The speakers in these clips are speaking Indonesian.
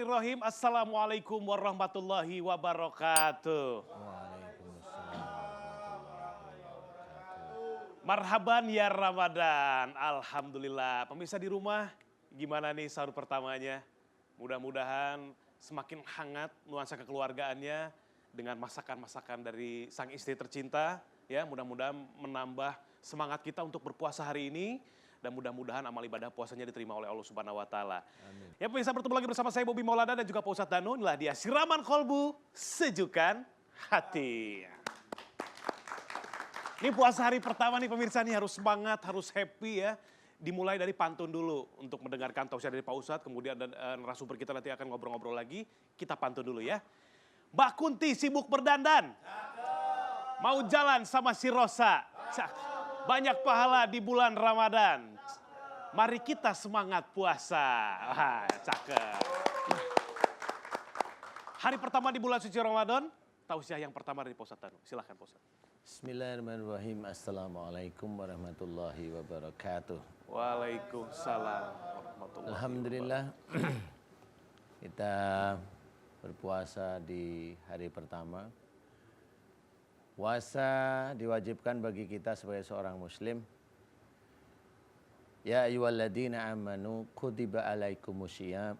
Bismillahirrahmanirrahim. Assalamualaikum warahmatullahi wabarakatuh. Marhaban ya Ramadan. Alhamdulillah. Pemirsa di rumah, gimana nih sahur pertamanya? Mudah-mudahan semakin hangat nuansa kekeluargaannya dengan masakan-masakan dari sang istri tercinta. Ya, mudah-mudahan menambah semangat kita untuk berpuasa hari ini. Dan mudah-mudahan amal ibadah puasanya diterima oleh Allah Subhanahu wa Ta'ala. Ya, pemirsa, bertemu lagi bersama saya Bobi Maulana dan juga Pak Ustadz Danu. Inilah dia Siraman Kolbu, Sejukan Hati. Ini puasa hari pertama nih pemirsa, nih harus semangat, harus happy ya. Dimulai dari pantun dulu untuk mendengarkan tausiah dari Pak Ustadz. Kemudian narasumber kita nanti akan ngobrol-ngobrol lagi. Kita pantun dulu ya. Mbak Kunti sibuk berdandan. Mau jalan sama si Rosa. Banyak pahala di bulan Ramadan. Mari kita semangat puasa. Wah, cakep. Hari pertama di bulan suci Ramadan, tausiah yang pertama dari Pak Ustadz Danu. Silahkan Pak Ustadz. Bismillahirrahmanirrahim. Assalamualaikum warahmatullahi wabarakatuh. Waalaikumsalam warahmatullahi wabarakatuh. Alhamdulillah kita berpuasa di hari pertama. Puasa diwajibkan bagi kita sebagai seorang muslim. Ya ayyuhalladzina amanu kutiba alaikumusiyam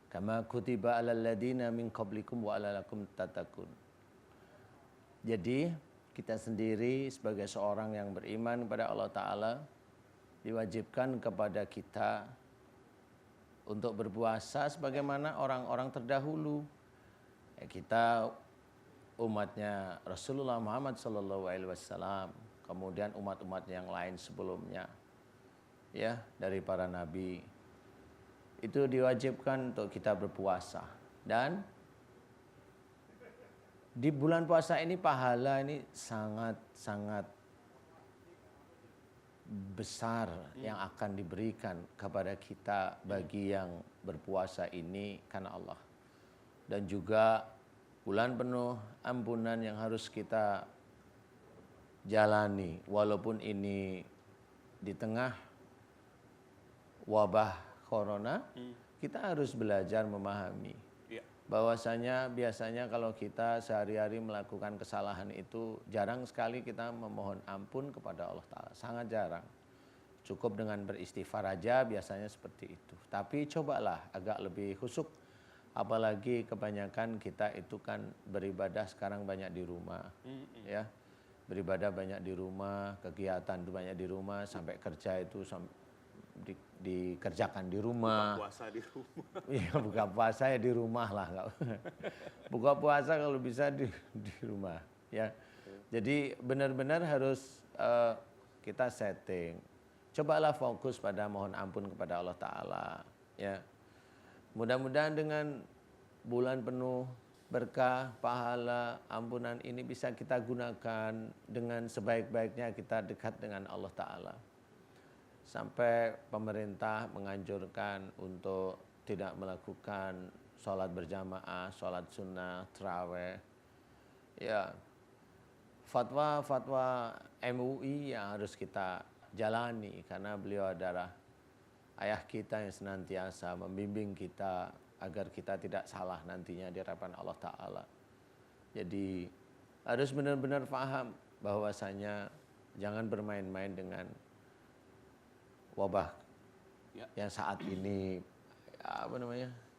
kama kutiba alal ladzina min qablikum wa la'allakum tattaqun. Jadi kita sendiri sebagai seorang yang beriman kepada Allah Ta'ala diwajibkan kepada kita untuk berpuasa sebagaimana orang-orang terdahulu. Ya, kita umatnya Rasulullah Muhammad SAW, kemudian umat-umat yang lain sebelumnya, ya, dari para nabi, itu diwajibkan untuk kita berpuasa. Dan di bulan puasa ini pahala ini sangat-sangat besar yang akan diberikan kepada kita bagi yang berpuasa ini karena Allah. Dan juga bulan penuh ampunan yang harus kita jalani walaupun ini di tengah wabah corona. Kita harus belajar memahami bahwasanya biasanya kalau kita sehari-hari melakukan kesalahan itu jarang sekali kita memohon ampun kepada Allah Ta'ala, sangat jarang. Cukup dengan beristighfar aja biasanya seperti itu. Tapi cobalah agak lebih khusyuk. Apalagi kebanyakan kita itu kan beribadah sekarang banyak di rumah, ya, beribadah banyak di rumah, kegiatan itu banyak di rumah, sampai kerja itu dikerjakan di rumah. Buka puasa di rumah. Iya, buka puasa ya di rumah lah, buka puasa kalau bisa di rumah, ya. Jadi benar-benar harus kita setting. Cobalah fokus pada mohon ampun kepada Allah Ta'ala, ya. Mudah-mudahan dengan bulan penuh berkah, pahala, ampunan ini bisa kita gunakan dengan sebaik-baiknya kita dekat dengan Allah Ta'ala. Sampai pemerintah menganjurkan untuk tidak melakukan sholat berjamaah, sholat sunnah, taraweh. Ya, fatwa-fatwa MUI yang harus kita jalani karena beliau adalah ayah kita yang senantiasa membimbing kita agar kita tidak salah nantinya di hadapan Allah Ta'ala. Jadi harus benar-benar paham bahwasanya jangan bermain-main dengan wabah yang saat ini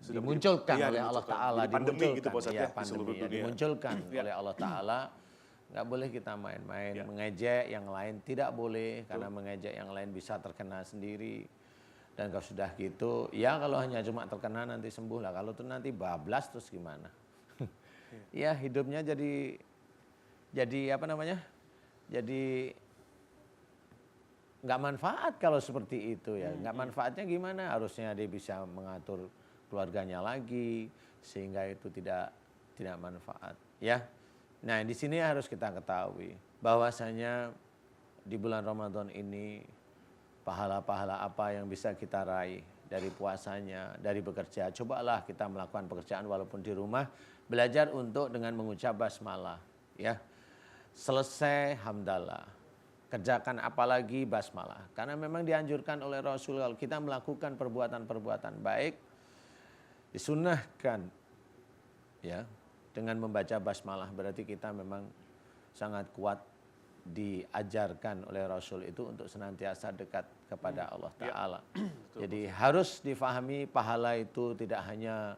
dimunculkan oleh Allah Ta'ala. Pandemi gitu Pak Ustadz, ya, pandemi ya, dimunculkan oleh Allah Ta'ala. Nggak boleh kita main-main, mengejek yang lain tidak boleh, karena mengejek yang lain bisa terkena sendiri. Dan kalau sudah gitu, ya kalau hanya cuma terkena nanti sembuh lah. Kalau itu nanti bablas terus gimana? Ya hidupnya jadi apa namanya? Jadi nggak manfaat kalau seperti itu ya. Nggak manfaatnya gimana? Harusnya dia bisa mengatur keluarganya lagi sehingga itu tidak manfaat. Ya. Nah di sini harus kita ketahui bahwasanya di bulan Ramadan ini pahala-pahala apa yang bisa kita raih dari puasanya, dari bekerja. Cobalah kita melakukan pekerjaan walaupun di rumah, belajar untuk dengan mengucap basmalah, ya. Selesai hamdalah. Kerjakan apalagi basmalah. Karena memang dianjurkan oleh Rasul kalau kita melakukan perbuatan-perbuatan baik, Disunnahkan ya dengan membaca basmalah, berarti kita memang sangat kuat diajarkan oleh Rasul itu untuk senantiasa dekat kepada Allah Ta'ala. Jadi harus difahami pahala itu tidak hanya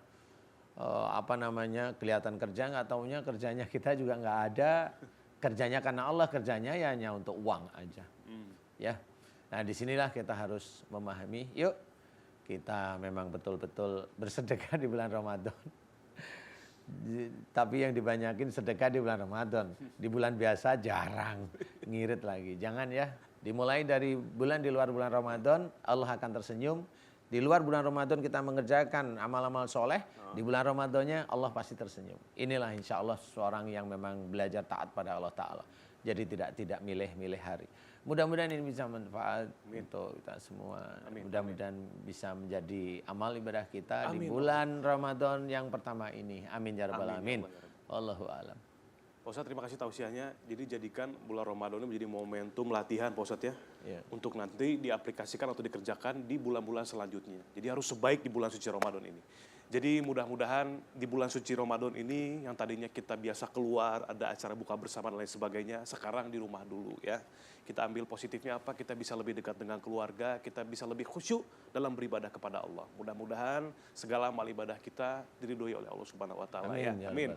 kelihatan kerja, nggak taunya kerjanya kita juga nggak ada, kerjanya karena Allah, kerjanya ya hanya untuk uang aja. Ya, nah disinilah kita harus memahami, yuk kita memang betul-betul bersedekah di bulan Ramadan. Tapi yang dibanyakin sedekah di bulan Ramadan. Di bulan biasa jarang, ngirit lagi. Jangan ya, dimulai dari bulan di luar bulan Ramadan, Allah akan tersenyum. Di luar bulan Ramadan kita mengerjakan amal-amal soleh, di bulan Ramadannya Allah pasti tersenyum. Inilah insya Allah seorang yang memang belajar taat pada Allah Ta'ala. Jadi tidak milih-milih hari. Mudah-mudahan ini bisa manfaat untuk kita semua. Mudah-mudahan bisa menjadi amal ibadah kita di bulan Ramadan yang pertama ini. Amin ya rabbal alamin. Wallahu a'lam. Pak Ustadz, terima kasih tausiahnya. Jadi jadikan bulan Ramadan ini menjadi momentum latihan Pak Ustadz ya. Untuk nanti diaplikasikan atau dikerjakan di bulan-bulan selanjutnya. Jadi harus sebaik di bulan suci Ramadan ini. Jadi mudah-mudahan di bulan suci Ramadan ini yang tadinya kita biasa keluar, ada acara buka bersama dan lain sebagainya, sekarang di rumah dulu ya. Kita ambil positifnya apa, kita bisa lebih dekat dengan keluarga, kita bisa lebih khusyuk dalam beribadah kepada Allah. Mudah-mudahan segala amal ibadah kita diridhoi oleh Allah Subhanahu wa taala ya. Amin.